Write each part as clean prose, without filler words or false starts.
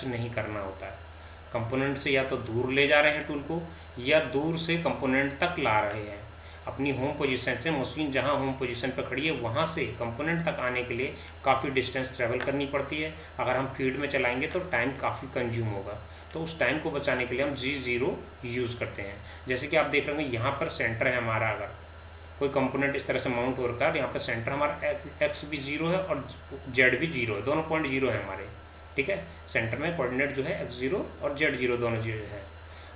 Touch नहीं करना होता है। कंपोनेंट से या तो दूर ले जा रहे हैं टूल को, या दूर से कंपोनेंट तक ला रहे हैं। अपनी होम पोजीशन से, मशीन जहां होम पोजीशन पर खड़ी है वहां से कंपोनेंट तक आने के लिए काफ़ी डिस्टेंस ट्रैवल करनी पड़ती है। अगर हम फीड में चलाएंगे तो टाइम काफ़ी कंज्यूम होगा, तो उस टाइम को बचाने के लिए हम G0 यूज़ करते हैं। जैसे कि आप देख रहे होंगे यहाँ पर सेंटर है हमारा, अगर कोई कंपोनेंट इस तरह से माउंट हो रखा है, यहाँ पर सेंटर हमारा एक्स भी 0 है और जेड भी 0 है, दोनों पॉइंट 0 है हमारे, ठीक है। सेंटर में कोऑर्डिनेट जो है x0 और z0 दोनों 0 है।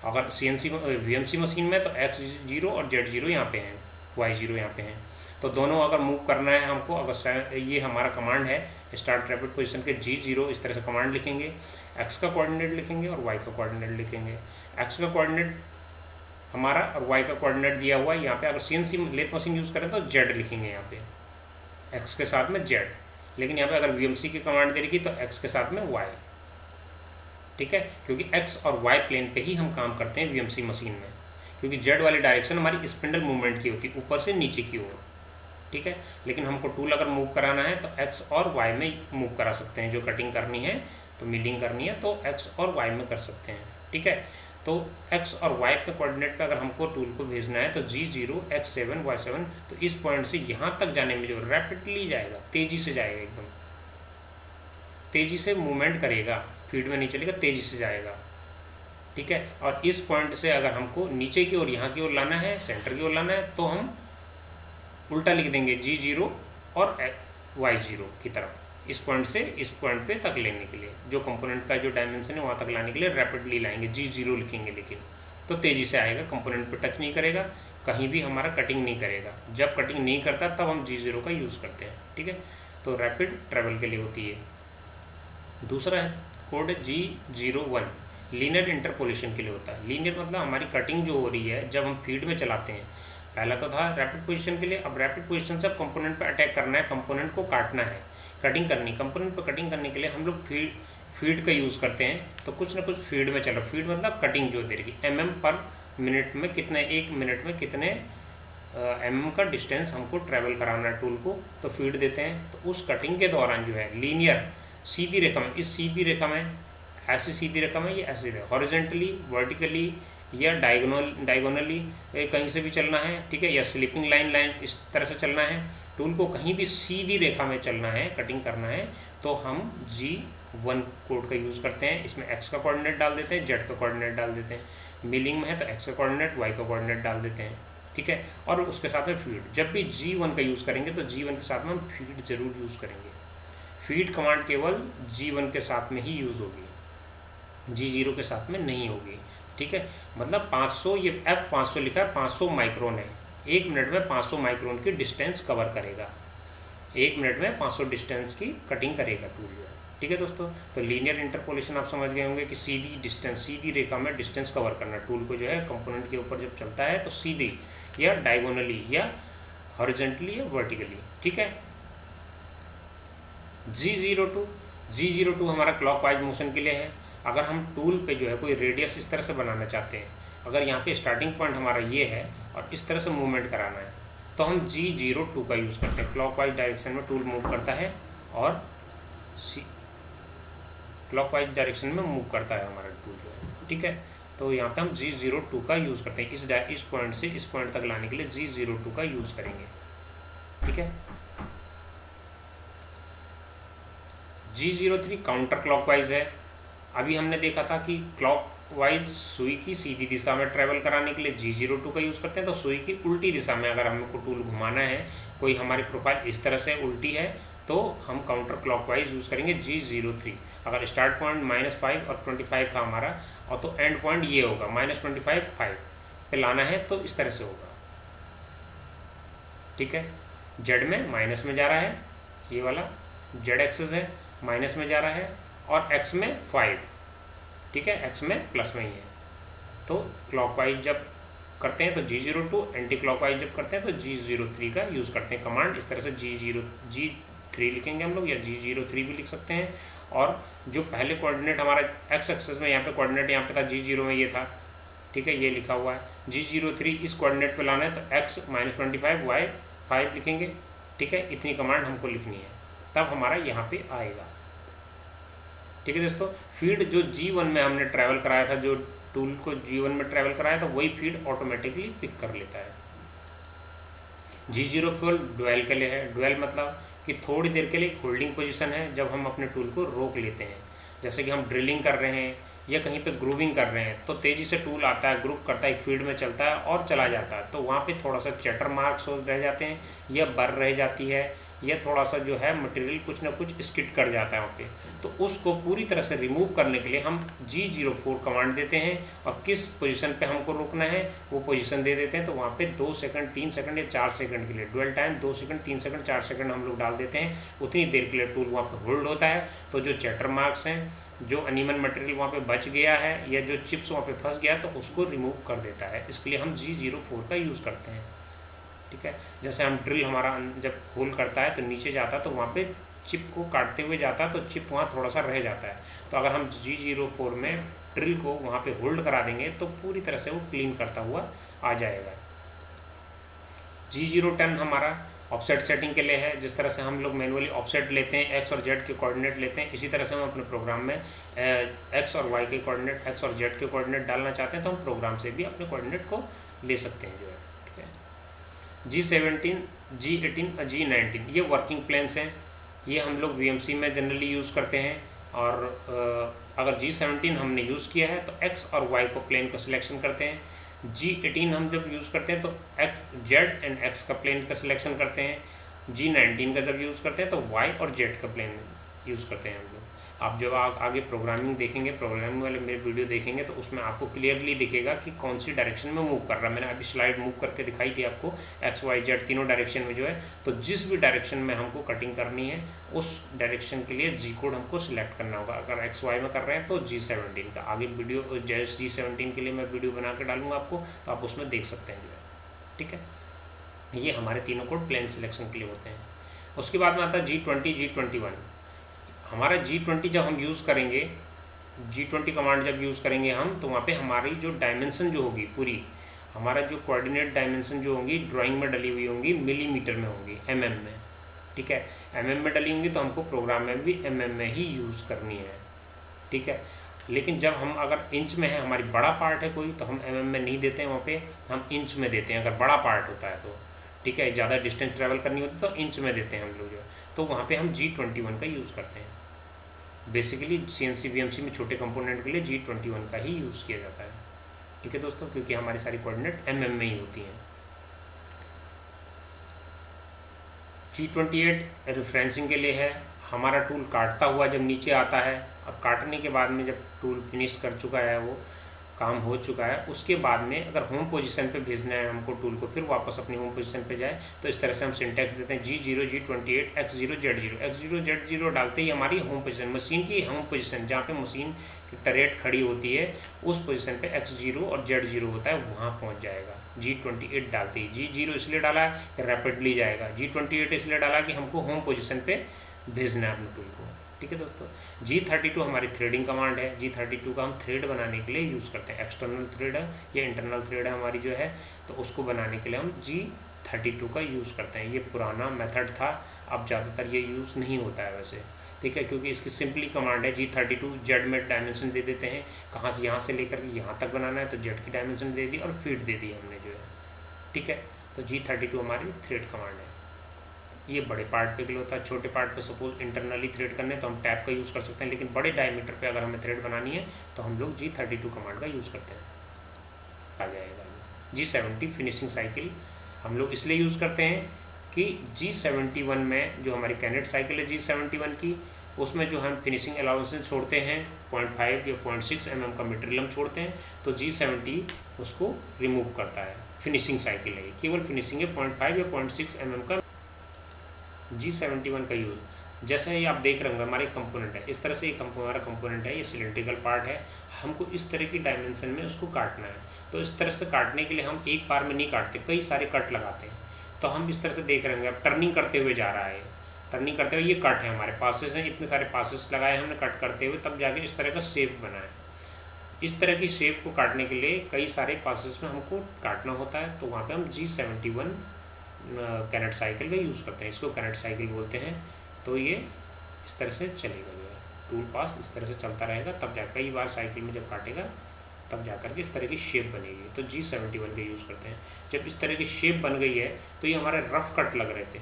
अगर CNC VMC मशीन में तो x0 और z0 यहाँ पे हैं, y0 यहाँ पे हैं। तो दोनों अगर मूव करना है हमको, अगर ये हमारा कमांड है स्टार्ट रैपिड पोजीशन के G0, इस तरह से कमांड लिखेंगे, x का कोऑर्डिनेट लिखेंगे और y का कोऑर्डिनेट लिखेंगे। x का कोऑर्डिनेट हमारा और y का कोऑर्डिनेट दिया हुआ है यहाँ पे। अगर CNC लेथ मशीन यूज़ करें तो z लिखेंगे यहाँ पे, x के साथ में z, लेकिन यहाँ पे अगर VMC की कमांड दे रही तो x के साथ में y, ठीक है, क्योंकि x और y प्लेन पे ही हम काम करते हैं VMC मशीन में, क्योंकि z वाली डायरेक्शन हमारी स्पिंडल मूवमेंट की होती है, ऊपर से नीचे की ओर, ठीक है। लेकिन हमको टूल अगर मूव कराना है तो x और y में मूव करा सकते हैं। जो कटिंग करनी है तो मिलिंग करनी है तो x और y में कर सकते हैं, ठीक है। तो x और y पे कोऑर्डिनेट पे अगर हमको टूल को भेजना है तो G0 x7 y7, तो इस पॉइंट से यहाँ तक जाने में जो रैपिडली जाएगा, तेज़ी से जाएगा, एकदम तेज़ी से मूवमेंट करेगा, फीड में नहीं चलेगा, तेज़ी से जाएगा, ठीक है। और इस पॉइंट से अगर हमको नीचे की ओर, यहाँ की ओर लाना है, सेंटर की ओर लाना है, तो हम उल्टा लिख देंगे G0 और y0 की तरफ, इस पॉइंट से इस पॉइंट पे तक लेने के लिए, जो कंपोनेंट का जो डायमेंशन है वहाँ तक लाने के लिए रैपिडली लाएंगे, G0 लिखेंगे, लेकिन तो तेज़ी से आएगा, कंपोनेंट पे टच नहीं करेगा, कहीं भी हमारा कटिंग नहीं करेगा। जब कटिंग नहीं करता तब हम G0 का यूज़ करते हैं, ठीक है। तो रैपिड ट्रैवल के लिए होती है। दूसरा है कोड G01, लीनियर इंटरपोलेशन के लिए होता है। लीनियर मतलब हमारी कटिंग जो हो रही है जब हम फीड में चलाते हैं, पहला तो था रैपिड पोजीशन के लिए, अब रैपिड पोजीशन से अब कंपोनेंट पे अटैक करना है, कंपोनेंट को काटना है, कटिंग करनी। कंपोनेंट पे कटिंग करने के लिए हम लोग फीड का यूज़ करते हैं, तो कुछ ना कुछ फीड में चलो, फीड मतलब कटिंग जो दे रही mm पर मिनट में कितने, 1 मिनट में कितने mm का डिस्टेंस हमको ट्रैवल कराना है टूल को, तो फीड देते हैं। तो उस कटिंग के दौरान जो है लीनियर सीधी रेखा में, इस सीधी रेखा में, ऐसी सीधी रेखा में, ये ऐसी हॉरिजेंटली, वर्टिकली या डायगोनली कहीं से भी चलना है, ठीक है, या स्लिपिंग लाइन इस तरह से चलना है। टूल को कहीं भी सीधी रेखा में चलना है, कटिंग करना है, तो हम G1 कोड का यूज़ करते हैं। इसमें x का कोऑर्डिनेट डाल देते हैं, z का कोऑर्डिनेट डाल देते हैं। मिलिंग में है तो x का कोऑर्डिनेट, y का कोऑर्डिनेट डाल देते हैं, ठीक है। और उसके साथ में फीड, जब भी G1 का यूज़ करेंगे तो G1 के साथ में हम फीड ज़रूर यूज़ करेंगे। फीड कमांड केवल G1 के साथ में ही यूज़ होगी, G0 के साथ में नहीं होगी, ठीक है। मतलब 500, ये F500 लिखा है, 500 माइक्रोन है, 1 मिनट में 500 माइक्रोन की डिस्टेंस कवर करेगा, 1 मिनट में 500 डिस्टेंस की कटिंग करेगा टूल जो है, ठीक है दोस्तों। तो लीनियर इंटरपोलेशन आप समझ गए होंगे कि सीधी डिस्टेंस, सीधी रेखा में डिस्टेंस कवर करना टूल को जो है, कंपोनेंट के ऊपर जब चलता है तो सीधी या डायगोनली या हॉरिजेंटली या वर्टिकली, ठीक है। G02 हमारा क्लॉकवाइज मोशन के लिए है। अगर हम टूल पे जो है कोई रेडियस इस तरह से बनाना चाहते हैं, अगर यहाँ पे स्टार्टिंग पॉइंट हमारा ये है और इस तरह से मूवमेंट कराना है, तो हम G02 का यूज़ करते हैं। क्लॉकवाइज डायरेक्शन में टूल मूव करता है और क्लॉकवाइज डायरेक्शन में मूव करता है हमारा टूल जो है, ठीक है। तो यहाँ पे हम G02 का यूज़ करते हैं, इस पॉइंट से इस पॉइंट तक लाने के लिए G02 का यूज़ करेंगे, ठीक है। G03 काउंटर क्लॉकवाइज है। अभी हमने देखा था कि क्लॉकवाइज सुई की सीधी दिशा में ट्रैवल कराने के लिए G02 का यूज़ करते हैं। तो सुई की उल्टी दिशा में अगर हमको टूल घुमाना है, कोई हमारी प्रोफाइल इस तरह से उल्टी है, तो हम काउंटर क्लॉकवाइज यूज़ करेंगे G03। अगर स्टार्ट पॉइंट -5 और 25 था हमारा, और तो एंड पॉइंट ये होगा -25 5 पे लाना है, तो इस तरह से होगा, ठीक है। जेड में माइनस में जा रहा है, ये वाला जेड एक्सेस है, माइनस में जा रहा है, और एक्स में 5, ठीक है, एक्स में प्लस में ही है। तो क्लॉकवाइज जब करते हैं तो G02, एंटी क्लॉकवाइज जब करते हैं तो G03 का यूज़ करते हैं। कमांड इस तरह से G3 लिखेंगे हम लोग, या G03 भी लिख सकते हैं। और जो पहले कोऑर्डिनेट हमारा एक्स एक्सेस में, यहाँ पे कोऑर्डिनेट यहाँ पे था, G0 में ये था, ठीक है, ये लिखा हुआ है। G03 इस कोऑर्डिनेट पे लाना है तो x -25 y 5 लिखेंगे, ठीक है। इतनी कमांड हमको लिखनी है, तब हमारा यहाँ पे आएगा। ठीक है दोस्तों। फीड जो G1 में हमने ट्रैवल कराया था, जो टूल को G1 में ट्रैवल कराया था, वही फीड ऑटोमेटिकली पिक कर लेता है। G0 फ्यूल ड्वेल के लिए है। ड्वेल मतलब कि थोड़ी देर के लिए एक होल्डिंग पोजीशन है, जब हम अपने टूल को रोक लेते हैं। जैसे कि हम ड्रिलिंग कर रहे हैं या कहीं पे ग्रूविंग कर रहे हैं, तो तेज़ी से टूल आता है, ग्रुप करता है, एक फीड में चलता है और चला जाता है, तो वहाँ पे थोड़ा सा चटर मार्क्स रह जाते हैं, या बर रह जाती है, या थोड़ा सा जो है मटेरियल कुछ ना कुछ स्किड कर जाता है वहाँ पे। तो उसको पूरी तरह से रिमूव करने के लिए हम G04 कमांड देते हैं, और किस पोजीशन पे हमको रोकना है वो पोजीशन दे देते हैं। तो वहाँ पे 2 सेकंड, 3 सेकंड या 4 सेकंड के लिए dwell time 2 second, 3 second, 4 second हम लोग डाल देते हैं। उतनी देर के लिए टूल वहाँ पे होल्ड होता है। तो जो चैटर मार्क्स हैं, जो अनइवन मटेरियल वहाँ पे बच गया है, या जो चिप्स वहाँ पे फंस गया, तो उसको रिमूव कर देता है। इसके लिए हम G04 का यूज़ करते हैं। ठीक है, जैसे हम ड्रिल हमारा जब होल करता है तो नीचे जाता है, तो वहाँ पे चिप को काटते हुए जाता है, तो चिप वहाँ थोड़ा सा रह जाता है। तो अगर हम G04 में ड्रिल को वहाँ पे होल्ड करा देंगे तो पूरी तरह से वो क्लीन करता हुआ आ जाएगा। G010 हमारा ऑफसेट सेटिंग के लिए है। जिस तरह से हम लोग मैनुअली ऑफसेट लेते हैं, एक्स और जेड के कोऑर्डिनेट लेते हैं, इसी तरह से हम अपने प्रोग्राम में एक्स और वाई के कोऑर्डिनेट, एक्स और जेड के कोऑर्डिनेट डालना चाहते हैं, तो हम प्रोग्राम से भी अपने कोऑर्डिनेट को ले सकते हैं जो है। ठीक है, G17, G18 और G19 ये वर्किंग प्लेन्स हैं। ये हम लोग VMC में जनरली यूज़ करते हैं। और अगर G17 हमने यूज़ किया है तो एक्स और वाई को प्लेन का सिलेक्शन करते हैं। G18 हम जब यूज़ करते हैं तो एक्स, जेड एंड एक्स का प्लेन का सिलेक्शन करते हैं। G19 का जब यूज़ करते हैं तो वाई और जेड का प्लेन यूज़ करते हैं हम लोग। आप जब आगे प्रोग्रामिंग देखेंगे, प्रोग्रामिंग वाले मेरे वीडियो देखेंगे, तो उसमें आपको क्लियरली दिखेगा कि कौन सी डायरेक्शन में मूव कर रहा है। मैंने अभी स्लाइड मूव करके दिखाई थी आपको, एक्स वाई जेड तीनों डायरेक्शन में जो है। तो जिस भी डायरेक्शन में हमको कटिंग करनी है, उस डायरेक्शन के लिए G कोड हमको सिलेक्ट करना होगा। अगर एक्स वाई में कर रहे हैं तो G17 का आगे वीडियो G17 के लिए मैं वीडियो बना के डालूंगा आपको, तो आप उसमें देख सकते हैं जो है। ठीक है, ये हमारे तीनों कोड प्लेन सिलेक्शन के लिए होते हैं। उसके बाद में आता है G20, G21। हमारा G20 जब हम यूज़ करेंगे, G20 कमांड जब यूज़ करेंगे हम, तो वहाँ पे हमारी जो डायमेंशन जो होगी पूरी, हमारा जो कोऑर्डिनेट डायमेंशन जो होंगी ड्राइंग में डली हुई होंगी, मिलीमीटर में होंगी, mm में। ठीक है, mm में डली होंगी, तो हमको प्रोग्राम में भी mm में ही यूज़ करनी है। ठीक है, लेकिन जब हम अगर इंच में है, हमारी बड़ा पार्ट है कोई, तो हम mm में नहीं देते हैं, वहाँ पे हम इंच में देते हैं अगर बड़ा पार्ट होता है तो। ठीक है, ज़्यादा डिस्टेंस ट्रैवल करनी होती है तो इंच में देते हैं हम लोग जो है। तो वहाँ पे हम G21 का यूज़ करते हैं। बेसिकली CNC VMC में छोटे कंपोनेंट के लिए G21 का ही यूज़ किया जाता है। ठीक है दोस्तों, क्योंकि हमारी सारी कोऑर्डिनेट mm में ही होती हैं। G28 रेफरेंसिंग के लिए है। हमारा टूल काटता हुआ जब नीचे आता है, और काटने के बाद में जब टूल फिनिश कर चुका है, वो काम हो चुका है, उसके बाद में अगर होम पोजीशन पे भेजना है हमको टूल को, फिर वापस अपनी होम पोजीशन पे जाए, तो इस तरह से हम सिंटैक्स देते हैं G0, G28, X0, Z0। X0, Z0 डालते ही हमारी होम पोजीशन, मशीन की होम पोजीशन, जहाँ पे मशीन की टरेट खड़ी होती है, उस पोजीशन पे X0 और Z0 होता है, वहाँ पहुँच जाएगा। G28 डालते ही, G0 इसलिए डाला है रैपिडली जाएगा, G28 इसलिए डाला कि हमको होम पोजीशन पे भेजना है अपने टूल को। ठीक है दोस्तों, G32 हमारी थ्रेडिंग कमांड है। G32 का हम थ्रेड बनाने के लिए यूज़ करते हैं। एक्सटर्नल थ्रेड है या इंटरनल थ्रेड है हमारी जो है, तो उसको बनाने के लिए हम G32 का यूज़ करते हैं। ये पुराना मेथड था, अब ज़्यादातर ये यूज़ नहीं होता है वैसे। ठीक है, क्योंकि इसकी सिंपली कमांड है G32, जेड में डायमेंशन दे देते हैं, कहाँ से यहाँ से लेकर के यहाँ तक बनाना है, तो जेड की डायमेंशन दे दी और फीड दे दी हमने जो है। ठीक है, तो G32 हमारी थ्रेड कमांड है। ये बड़े पार्ट पे के लिए होता है। छोटे पार्ट पे सपोज इंटरनली थ्रेड करने तो हम टैप का यूज़ कर सकते हैं, लेकिन बड़े डायमीटर पे अगर हमें थ्रेड बनानी है तो हम लोग G32 कमांड का यूज़ करते हैं। आ जाएगा G70 फिनिशिंग साइकिल हम लोग इसलिए यूज़ करते हैं कि G71 में जो हमारी कैनेट साइकिल है G71 की, उसमें जो हम फिनिशिंग अलाउंसेस छोड़ते हैं 0.5 या 0.6 mm का मटेरियल हम छोड़ते हैं, तो G70 उसको रिमूव करता है। फिनिशिंग साइकिल है, केवल फिनिशिंग है 0.5 या 0.6 mm का G71 का यूज़। जैसे ही आप देख रहे होंगे हमारे कंपोनेंट है, इस तरह से हमारा कंपोनेंट है, ये सिलेंड्रिकल पार्ट है, हमको इस तरह की डायमेंशन में उसको काटना है। तो इस तरह से काटने के लिए हम एक बार में नहीं काटते, कई सारे कट लगाते हैं। तो हम इस तरह से देख रहे होंगे, अब टर्निंग करते हुए जा रहा है, टर्निंग करते हुए ये कट है, हमारे पासेस हैं, इतने सारे पासेस लगाए हमने कट करते हुए, तब जाके इस तरह का शेप बना है। इस तरह की शेप को काटने के लिए कई सारे पासेस में हमको काटना होता है, तो वहाँ पे हम G71 कैनेट साइकिल का यूज़ करते हैं। इसको कैनेट साइकिल बोलते हैं। तो ये इस तरह से चलेगा जो है टूल पास इस तरह से चलता रहेगा, तब जा कई बार साइकिल में जब काटेगा तब जा करके इस तरह की शेप बनेगी। तो G71 का यूज़ करते हैं। जब इस तरह की शेप बन गई है तो ये हमारे रफ़ कट लग रहे थे,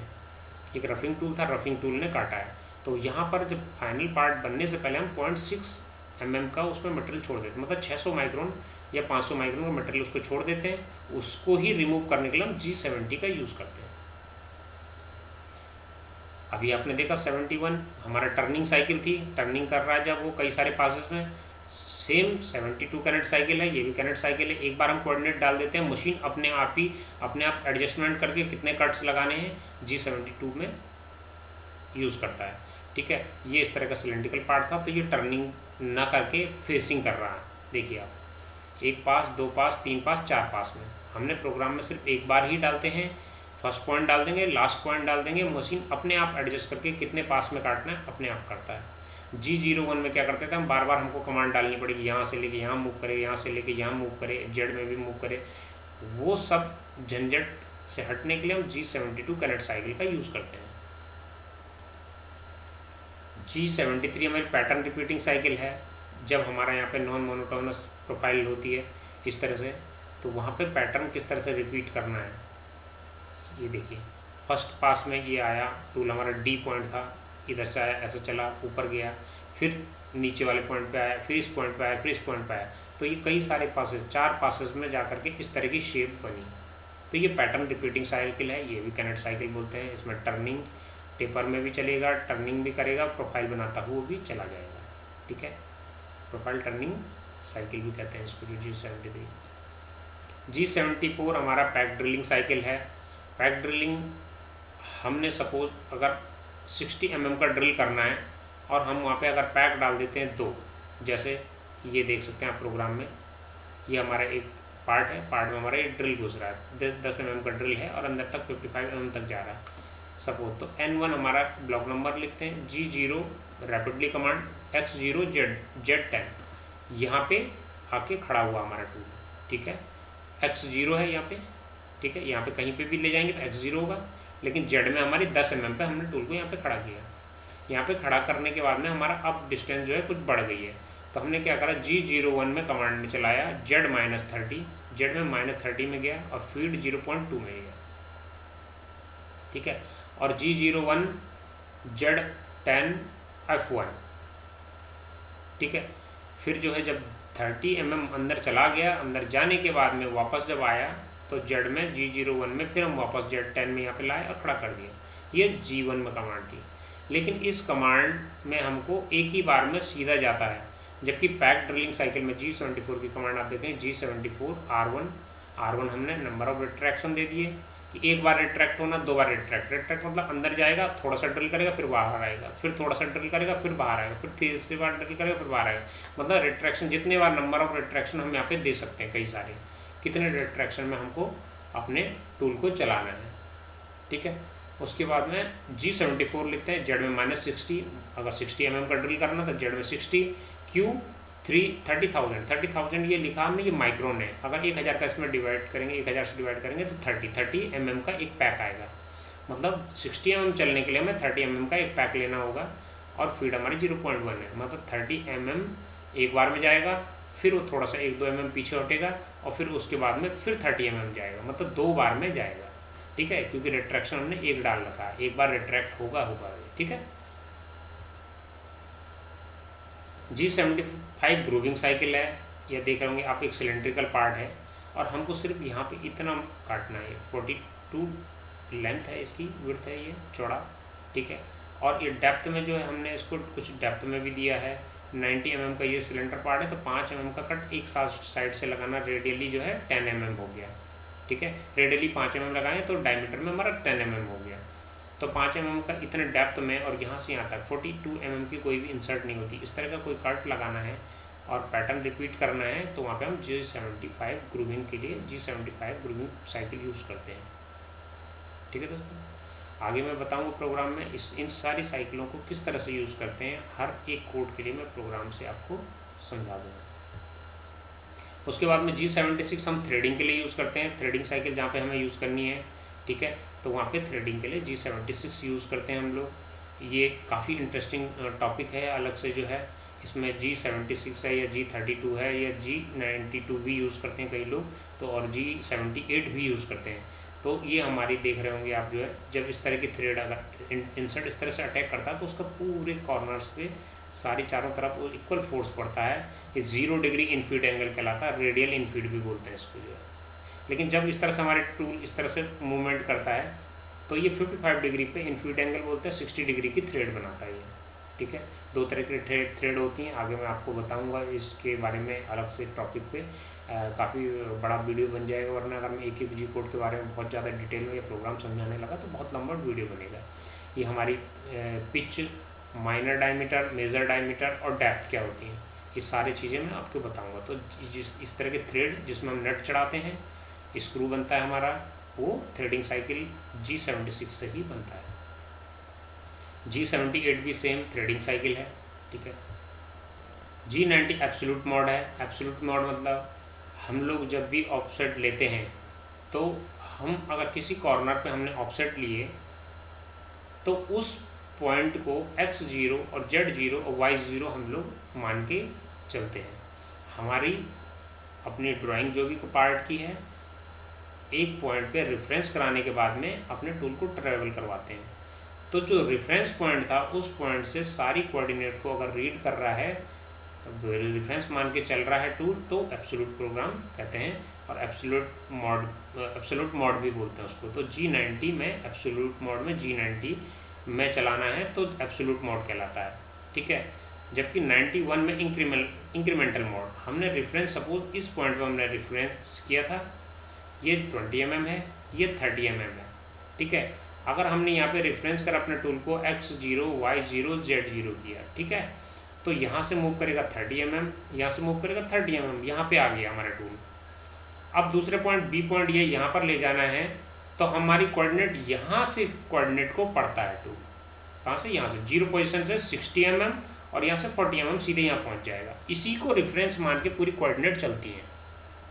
एक रफिंग टूल था, रफिंग टूल ने काटा है। तो यहाँ पर जब फाइनल पार्ट बनने से पहले हम 0.6 mm का उसमें मटेरियल छोड़ देते हैं, मतलब 600 माइक्रोन या 500 माइक्रोन का मटेरियल उसको छोड़ देते हैं। उसको ही रिमूव करने के लिए हम G70 का यूज़ करते हैं। अभी आपने देखा 71 हमारा टर्निंग साइकिल थी, टर्निंग कर रहा है जब वो कई सारे पासेस में। सेम 72 कनेक्ट साइकिल है, ये भी कनेक्ट साइकिल है। एक बार हम कोऑर्डिनेट डाल देते हैं, मशीन अपने आप एडजस्टमेंट करके कितने कट्स लगाने हैं G72 में यूज़ करता है। ठीक है, ये इस तरह का सिलेंड्रिकल पार्ट था। तो ये टर्निंग ना करके फेसिंग कर रहा है। देखिए आप, 1 पास, 2 पास, 3 पास, 4 पास में हमने प्रोग्राम में सिर्फ एक बार ही डालते हैं। फर्स्ट पॉइंट डाल देंगे, लास्ट पॉइंट डाल देंगे, मशीन अपने आप एडजस्ट करके कितने पास में काटना है अपने आप करता है। G01 में क्या करते थे हम, बार बार हमको कमांड डालनी पड़ेगी, यहाँ से लेके यहाँ मूव करे, यहाँ से लेके यहाँ मूव करे, जेड में भी मूव करे। वो सब झंझट से हटने के लिए हम G72 कनेक्ट साइकिल का यूज़ करते हैं। G73 हमारी पैटर्न रिपीटिंग साइकिल है। जब हमारा यहाँ पे नॉन मोनोटोनस प्रोफाइल होती है इस तरह से, तो वहाँ पे पैटर्न किस तरह से रिपीट करना है ये देखिए। फर्स्ट पास में ये आया टूल, हमारा D पॉइंट था, इधर से आया, ऐसे चला, ऊपर गया, फिर नीचे वाले पॉइंट पे आया, फिर इस पॉइंट पे आया, फिर इस पॉइंट पे आया। तो ये कई सारे पासेस, 4 पासेस में जा करके इस तरह की शेप बनी। तो ये पैटर्न रिपीटिंग साइकिल है, ये भी कनेक्ट साइकिल बोलते हैं। इसमें टर्निंग टेपर में भी चलेगा, टर्निंग भी करेगा, प्रोफाइल बनाता हुआ भी चला जाएगा। ठीक है, प्रोफाइल टर्निंग साइकिल भी कहते हैं इसको। जो G74 हमारा पैक ड्रिलिंग साइकिल है। पैक ड्रिलिंग हमने सपोज अगर 60 mm का ड्रिल करना है और हम वहाँ पे अगर पैक डाल देते हैं 2, जैसे ये देख सकते हैं आप प्रोग्राम में, ये हमारा एक पार्ट है, पार्ट में हमारा एक ड्रिल घुस रहा है, 10 mm का ड्रिल है और अंदर तक 55 mm तक जा रहा है सपोज। तो N1 हमारा ब्लॉक नंबर लिखते हैं, G0 rapidly command, X0 Z10 यहाँ पे आके खड़ा हुआ हमारा टूल। ठीक है, X0 है यहाँ पे। ठीक है, यहाँ पे कहीं पे भी ले जाएंगे तो X0 होगा, लेकिन Z में हमारी 10 mm पे हमने टूल को यहाँ पे खड़ा किया। यहाँ पे खड़ा करने के बाद में हमारा अब डिस्टेंस जो है कुछ बढ़ गई है। तो हमने क्या करा, G01 में कमांड में चलाया Z-30, Z में -30 में गया और फीड 0.2 में गया। ठीक है, और G01 Z10 F1। ठीक है, फिर जो है जब 30 mm अंदर चला गया, अंदर जाने के बाद में वापस जब आया तो Z में G01 में फिर हम वापस Z10 में यहाँ पे लाए और खड़ा कर दिया। ये G1 में कमांड थी, लेकिन इस कमांड में हमको एक ही बार में सीधा जाता है, जबकि पैक ड्रिलिंग साइकिल में G74 की कमांड आप देखें, G74 R1 हमने नंबर ऑफ रिट्रैक्शन दे दिए कि एक बार रिट्रैक्ट होना, 2 बार रिट्रैक्ट मतलब अंदर जाएगा, थोड़ा सा ड्रिल करेगा, फिर बाहर आएगा, फिर थोड़ा सा ड्रिल करेगा, फिर बाहर आएगा, फिर तीसरी बार ड्रिल करेगा, फिर बाहर आएगा। मतलब रिट्रैक्शन जितने बार नंबर ऑफ रिट्रैक्शन हम यहाँ पे दे सकते हैं, कई सारे, कितने रिट्रैक्शन में हमको अपने टूल को चलाना है। ठीक है, उसके बाद में G74 लिखते हैं, Z में -60, अगर 60 mm का ड्रिल करना तो Z में 60, Q 30,000 ये लिखा हमने, ये माइक्रोन है। अगर 1000 का इसमें डिवाइड करेंगे, 1000 से डिवाइड करेंगे तो 30 mm का एक पैक आएगा। मतलब 60 mm चलने के लिए हमें 30 mm का एक पैक लेना होगा और फीड हमारी 0.1 है। मतलब 30 mm एक बार में जाएगा, फिर वो थोड़ा सा 1-2 mm पीछे हटेगा और फिर उसके बाद में फिर 30 mm जाएगा, मतलब 2 बार में जाएगा। ठीक है, क्योंकि रिट्रैक्शन हमने एक डाल रखा है, एक बार रिट्रैक्ट होगा। ठीक है, G75 ग्रूविंग साइकिल है। यह देख रहे होंगे आप, एक सिलेंड्रिकल पार्ट है और हमको सिर्फ यहाँ पे इतना काटना है। 42 लेंथ है इसकी, विड्थ है ये चौड़ा। ठीक है, और ये डेप्थ में जो है हमने इसको कुछ डेप्थ में भी दिया है। 90 mm का ये सिलेंडर पार्ट है, तो 5 mm का कट एक साइड से लगाना, रेडियली जो है 10 mm हो गया। ठीक है, रेडियली 5 mm लगाएं तो डायमीटर में हमारा 10 mm हो गया। तो 5 mm का इतने डेप्थ में और यहाँ से यहाँ तक 42 mm की कोई भी इंसर्ट नहीं होती। इस तरह का कोई कट लगाना है और पैटर्न रिपीट करना है तो वहाँ पे हम G75 ग्रूविंग के लिए G75 ग्रूविंग साइकिल यूज़ करते हैं। ठीक है दोस्तों, आगे मैं बताऊँगा प्रोग्राम में इन सारी साइकिलों को किस तरह से यूज़ करते हैं। हर एक कोड के लिए मैं प्रोग्राम से आपको समझा दूँगा। उसके बाद में G76 हम थ्रेडिंग के लिए यूज़ करते हैं। थ्रेडिंग साइकिल जहाँ पे हमें यूज़ करनी है, ठीक है, तो वहाँ पे थ्रेडिंग के लिए G76 यूज़ करते हैं हम लोग। ये काफ़ी इंटरेस्टिंग टॉपिक है, अलग से जो है इसमें G76 है या G32 है या G92 भी यूज़ करते हैं कई लोग, तो और G78 भी यूज़ करते हैं। तो ये हमारी देख रहे होंगे आप, जो है जब इस तरह की थ्रेड अगर इंसर्ट इस तरह से अटैक करता है तो उसका पूरे कॉर्नर्स पे सारी चारों तरफ इक्वल फोर्स पड़ता है। ये 0 डिग्री इनफीड एंगल कहलाता है, रेडियल इनफीड भी बोलते हैं इसको जो है। लेकिन जब इस तरह से हमारे टूल इस तरह से मूवमेंट करता है तो ये 55 डिग्री पे इनफीड एंगल बोलते हैं, 60 डिग्री की थ्रेड बनाता है ये, ठीक है। दो तरह की थ्रेड होती हैं, आगे मैं आपको बताऊंगा इसके बारे में अलग से टॉपिक पे। काफ़ी बड़ा वीडियो बन जाएगा, वरना अगर मैं एक जी कोड के बारे में बहुत ज़्यादा डिटेल में ये प्रोग्राम समझाने लगा तो बहुत लंबा वीडियो बनेगा। ये हमारी pitch, minor diameter, major diameter और डेप्थ क्या होती हैं, ये सारी चीज़ें मैं आपको बताऊंगा। तो इस तरह के थ्रेड जिसमें हम नट चढ़ाते हैं, स्क्रू बनता है हमारा, वो थ्रेडिंग साइकिल G76 से ही बनता है। G78 भी सेम थ्रेडिंग साइकिल है, ठीक है। G90 एब्सोल्यूट मोड है। एब्सोल्यूट मोड मतलब हम लोग जब भी ऑफसेट लेते हैं तो हम अगर किसी कॉर्नर पे हमने ऑफसेट लिए तो उस पॉइंट को x0 और z0 और y0 हम लोग मान के चलते हैं। हमारी अपनी ड्राइंग जो भी पार्ट की है, एक पॉइंट पे रेफरेंस कराने के बाद में अपने टूल को ट्रेवल करवाते हैं। तो जो रेफरेंस पॉइंट था उस पॉइंट से सारी कोऑर्डिनेट को अगर रीड कर रहा है, रेफरेंस मान के चल रहा है टूल, तो एब्सोल्यूट प्रोग्राम कहते हैं। और एब्सोल्यूट मोड भी बोलते हैं उसको। तो G90 में एब्सोल्यूट मोड में G90 में चलाना है तो एब्सोल्यूट मोड कहलाता है, ठीक है। जबकि 91 में इंक्रीमेंटल मोड, हमने रेफरेंस सपोज इस पॉइंट पे हमने रेफरेंस किया था, ये 20 mm है, ये 30 mm है, ठीक है। अगर हमने यहाँ पे रेफरेंस कर अपने टूल को x0, y0, z0 किया, ठीक है, तो यहाँ से मूव करेगा 30 mm, यहाँ से मूव करेगा 30 mm, यहाँ पे आ गया हमारा टूल। अब दूसरे पॉइंट B पॉइंट ये यहाँ पर ले जाना है, तो हमारी कोऑर्डिनेट यहाँ से कोऑर्डिनेट को पढ़ता है टूल, कहाँ से, यहाँ से 0 पोजीशन से 60 mm और यहाँ से 40 mm सीधे यहाँ पहुँच जाएगा। इसी को रेफरेंस मान के पूरी कोऑर्डिनेट चलती है,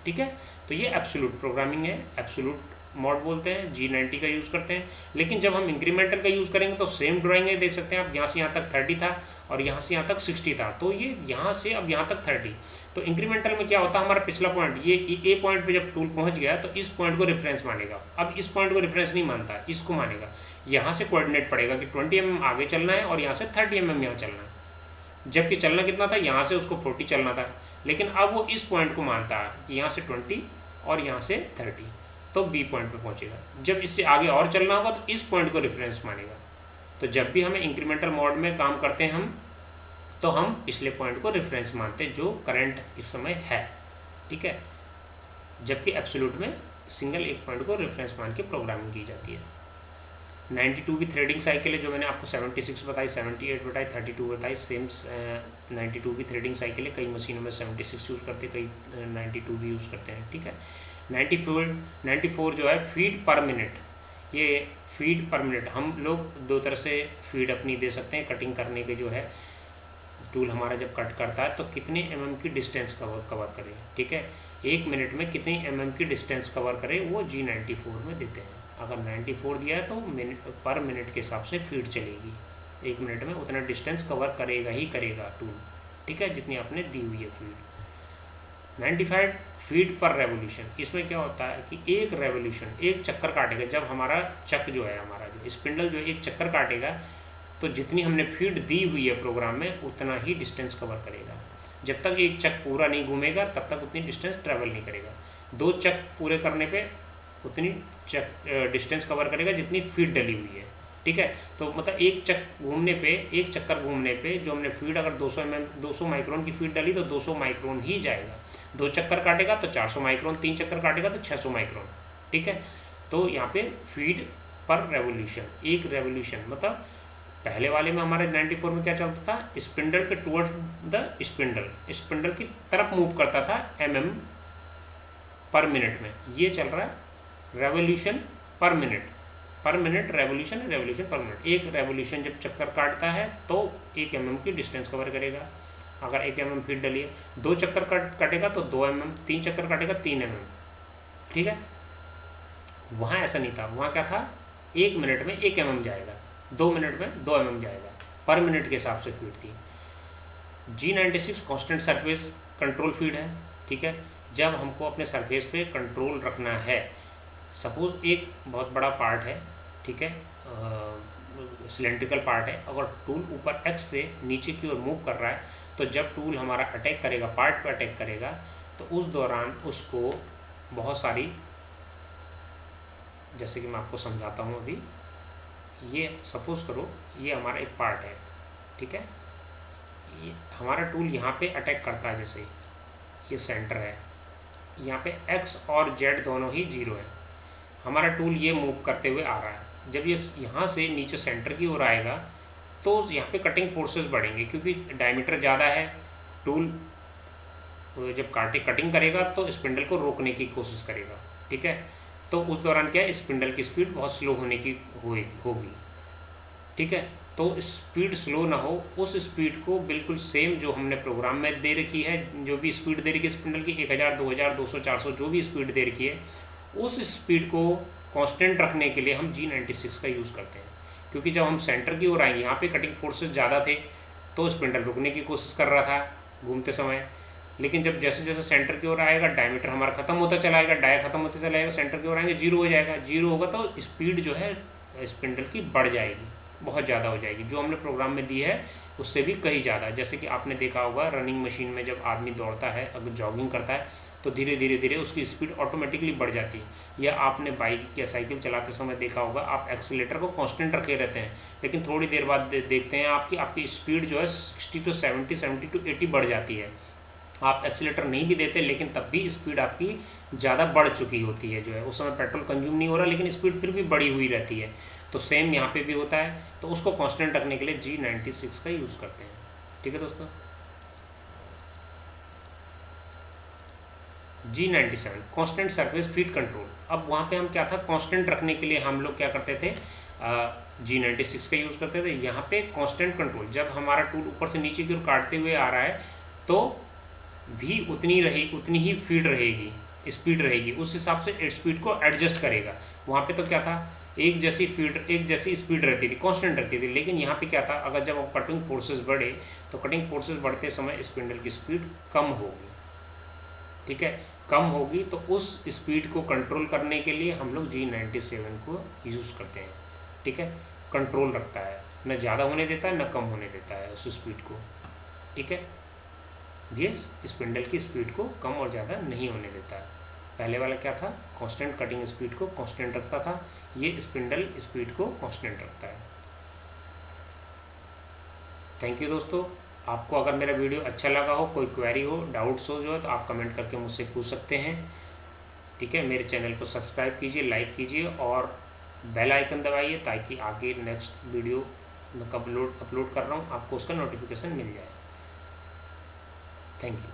ठीक है। तो ये एब्सोल्यूट प्रोग्रामिंग है, एब्सोल्यूट मोड बोलते हैं, G90 का यूज़ करते हैं। लेकिन जब हम इंक्रीमेंटल का यूज़ करेंगे तो सेम ड्राइंग है, देख सकते हैं आप, यहाँ से यहाँ तक 30 था और यहाँ से यहाँ तक 60 था, तो ये यहाँ से अब यहाँ तक 30। तो इंक्रीमेंटल में क्या होता है, हमारा पिछला पॉइंट ये ए पॉइंट पे जब टूल पहुँच गया तो इस पॉइंट को रेफरेंस मानेगा। अब इस पॉइंट को रेफरेंस नहीं मानता, इसको मानेगा। यहाँ से कोऑर्डिनेट पड़ेगा कि 20 mm आगे चलना है और यहाँ से 30 mm यहाँ चलना है। जबकि चलना कितना था, यहाँ से उसको 40 चलना था, लेकिन अब वो इस पॉइंट को मानता है कि यहाँ से 20 और यहाँ से 30, तो B पॉइंट पे पहुँचेगा। जब इससे आगे और चलना होगा तो इस पॉइंट को रेफरेंस मानेगा। तो जब भी हमें इंक्रीमेंटल मोड में काम करते हैं हम, तो हम पिछले पॉइंट को रेफरेंस मानते हैं जो करंट इस समय है, ठीक है। जबकि एब्सोल्यूट में सिंगल एक पॉइंट को रेफरेंस मान के प्रोग्रामिंग की जाती है। 92 भी थ्रेडिंग साइकिल है, जो मैंने आपको 76 बताई, 78 बताई, 32 बताई, सेम 92 भी थ्रेडिंग साइकिल है। कई मशीनों में 76 यूज़ करते हैं, कई 92 भी यूज़ करते हैं, ठीक है। 94 जो है फीड पर मिनट, ये फीड पर मिनट हम लोग दो तरह से फीड अपनी दे सकते हैं। कटिंग करने के जो है टूल हमारा जब कट करता है तो कितने mm की डिस्टेंस कवर करे, ठीक है। 1 मिनट में कितनी mm की डिस्टेंस कवर करे, वो G94 में देते हैं। अगर 94 दिया है तो पर मिनट के हिसाब से फीड चलेगी, 1 मिनट में उतना डिस्टेंस कवर करेगा ही करेगा टूल, ठीक है, जितनी आपने दी हुई है फीड। 95 फीट पर रेवोल्यूशन, इसमें क्या होता है कि एक रेवोल्यूशन, एक चक्कर काटेगा। जब हमारा चक जो है, हमारा जो स्पिंडल जो एक चक्कर काटेगा तो जितनी हमने फीड दी हुई है प्रोग्राम में उतना ही डिस्टेंस कवर करेगा। जब तक एक चक पूरा नहीं घूमेगा तब तक उतनी डिस्टेंस ट्रैवल नहीं करेगा। 2 चक पूरे करने पे उतनी डिस्टेंस कवर करेगा जितनी फीड डली हुई है, ठीक है। तो मतलब एक चक्कर घूमने पे जो हमने फीड अगर 200 माइक्रोन की फीड डाली तो 200 माइक्रोन ही जाएगा। 2 चक्कर काटेगा तो 400 माइक्रोन, 3 चक्कर काटेगा तो 600 माइक्रोन, ठीक है। तो यहाँ पे फीड पर रेवोल्यूशन, एक रेवोल्यूशन मतलब पहले वाले में हमारे 94 में क्या चलता था, स्पिंडल के टुवर्ड्स द स्पिंडल की तरफ मूव करता था mm पर मिनट में। ये चल रहा है रेवोल्यूशन पर मिनट रेवोल्यूशन पर मिनट। एक रेवोल्यूशन जब चक्कर काटता है तो 1 mm की डिस्टेंस कवर करेगा। अगर 1 mm फीड डलिए, 2 चक्कर काटेगा तो 2 mm, 3 चक्कर काटेगा 3 mm, ठीक है। वहाँ ऐसा नहीं था, वहाँ क्या था, 1 मिनट में 1 mm जाएगा। 2 मिनट में 2 mm जाएगा, पर मिनट के हिसाब से फीड थी। G96 constant surface control feed है, ठीक है। जब हमको अपने सरफेस पे कंट्रोल रखना है, सपोज एक बहुत बड़ा पार्ट है, ठीक है, सिलेंड्रिकल पार्ट है, अगर टूल ऊपर एक्स से नीचे की ओर मूव कर रहा है, तो जब टूल हमारा अटैक करेगा, पार्ट पे अटैक करेगा, तो उस दौरान उसको बहुत सारी, जैसे कि मैं आपको समझाता हूँ अभी, ये सपोज करो ये हमारा एक पार्ट है, ठीक है, ये हमारा टूल यहाँ पे अटैक करता है, जैसे ये सेंटर है, यहाँ पे एक्स और जेड दोनों ही 0 है, हमारा टूल ये मूव करते हुए आ रहा है। जब ये यहाँ से नीचे सेंटर की ओर आएगा तो यहाँ पे कटिंग फोर्सेस बढ़ेंगे, क्योंकि डायमीटर ज़्यादा है, टूल जब कटिंग करेगा तो स्पिंडल को रोकने की कोशिश करेगा, ठीक है। तो उस दौरान क्या है, स्पिंडल की स्पीड बहुत स्लो होने की होगी, ठीक है। तो स्पीड स्लो ना हो, उस स्पीड को बिल्कुल सेम जो हमने प्रोग्राम में दे रखी है, जो भी स्पीड दे रखी है स्पिंडल की 1000, 2000, 200, 400 जो भी स्पीड दे रखी है, उस स्पीड को कांस्टेंट रखने के लिए हम G96 का यूज़ करते हैं। क्योंकि जब हम सेंटर की ओर आएंगे, यहाँ पे कटिंग फोर्सेस ज़्यादा थे, तो स्पिंडल रुकने की कोशिश कर रहा था घूमते समय, लेकिन जब जैसे जैसे सेंटर की ओर आएगा, डायमीटर हमारा खत्म होता चला जाएगा, डाया खत्म होता चला जाएगा, सेंटर की ओर आएंगे 0 हो जाएगा, 0 होगा तो स्पीड जो है स्पिंडल की बढ़ जाएगी, बहुत ज़्यादा हो जाएगी, जो हमने प्रोग्राम में दी है उससे भी कहीं ज़्यादा। जैसे कि आपने देखा होगा रनिंग मशीन में जब आदमी दौड़ता है, अगर जॉगिंग करता है, तो धीरे धीरे धीरे उसकी स्पीड ऑटोमेटिकली बढ़ जाती है। या आपने बाइक या साइकिल चलाते समय देखा होगा, आप एक्सीलेटर को कांस्टेंट रखे रहते हैं, लेकिन थोड़ी देर बाद देखते हैं आपकी स्पीड जो है 60 to 70, 70 to 80 बढ़ जाती है। आप एक्सीलेटर नहीं भी देते, लेकिन तब भी स्पीड आपकी ज़्यादा बढ़ चुकी होती है, जो है उस समय पेट्रोल कंज्यूम नहीं हो रहा, लेकिन स्पीड फिर भी बढ़ी हुई रहती है। तो सेम यहाँ पे भी होता है, तो उसको कांस्टेंट रखने के लिए G96 का यूज़ करते हैं, ठीक है दोस्तों। G97 constant surface feed control. अब वहाँ पे हम क्या था, कांस्टेंट रखने के लिए हम लोग क्या करते थे, G96 का यूज़ करते थे। यहाँ पे कांस्टेंट कंट्रोल, जब हमारा टूल ऊपर से नीचे की ओर काटते हुए आ रहा है, तो भी उतनी ही फीड रहेगी, स्पीड रहेगी, उस हिसाब से स्पीड को एडजस्ट करेगा। वहाँ पे तो क्या था, एक जैसी स्पीड रहती थी, कांस्टेंट रहती थी, लेकिन यहाँ पे क्या था, अगर जब कटिंग फोर्सेस बढ़े, तो कटिंग फोर्सेस बढ़ते समय स्पिंडल की स्पीड कम होगी, ठीक है, कम होगी। तो उस स्पीड को कंट्रोल करने के लिए हम लोग G97 को यूज़ करते हैं, ठीक है। कंट्रोल रखता है, न ज़्यादा होने देता है न कम होने देता है उस स्पीड को, ठीक है। ये स्पिंडल की स्पीड को कम और ज़्यादा नहीं होने देता है। पहले वाला क्या था, कांस्टेंट कटिंग स्पीड को कांस्टेंट रखता था, ये स्पिंडल स्पीड को कांस्टेंट रखता है। थैंक यू दोस्तों। आपको अगर मेरा वीडियो अच्छा लगा हो, कोई क्वेरी हो, डाउट्स हो जो है, तो आप कमेंट करके मुझसे पूछ सकते हैं, ठीक है। मेरे चैनल को सब्सक्राइब कीजिए, लाइक कीजिए और बेल आइकन दबाइए, ताकि आगे नेक्स्ट वीडियो मैं कब अपलोड कर रहा हूँ आपको उसका नोटिफिकेशन मिल जाए। Thank you.